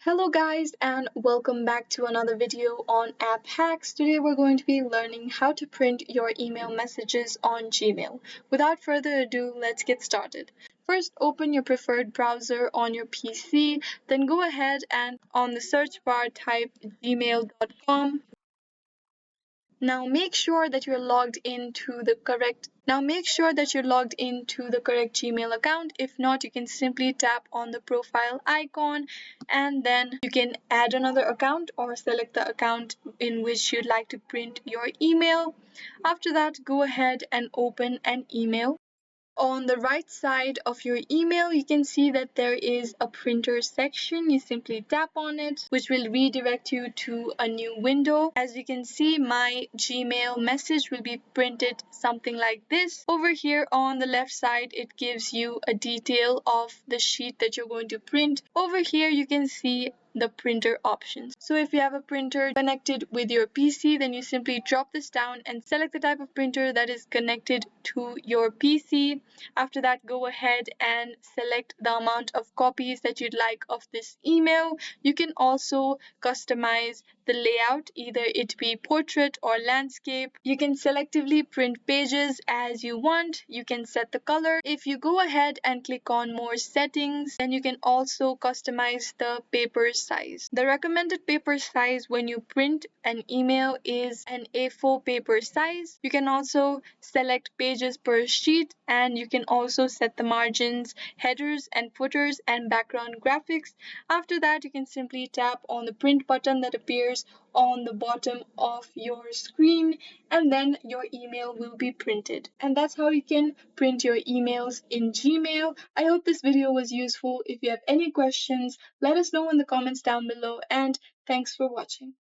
Hello guys and welcome back to another video on app hacks. Today we're going to be learning how to print your email messages on Gmail. Without further ado, let's get started. First, open your preferred browser on your PC, then go ahead and on the search bar type gmail.com. Now make sure that you're logged into the correct Gmail account. If not, you can simply tap on the profile icon and then you can add another account or select the account in which you'd like to print your email. After that, go ahead and open an email. On the right side of your email, you can see that there is a printer section. You simply tap on it, which will redirect you to a new window. As you can see, my Gmail message will be printed something like this. Over here on the left side, it gives you a detail of the sheet that you're going to print. Over here, you can see the printer options. So if you have a printer connected with your PC, then you simply drop this down and select the type of printer that is connected to your PC. After that, go ahead and select the amount of copies that you'd like of this email. You can also customize the layout, either it be portrait or landscape. You can selectively print pages as you want. You can set the color. If you go ahead and click on more settings, then you can also customize the paper size. The recommended paper size when you print an email is an A4 paper size. You can also select pages per sheet, and you can also set the margins, headers and footers and background graphics. After that, you can simply tap on the print button that appears on the bottom of your screen, and then your email will be printed. And that's how you can print your emails in Gmail. I hope this video was useful. If you have any questions, let us know in the comments down below, and thanks for watching.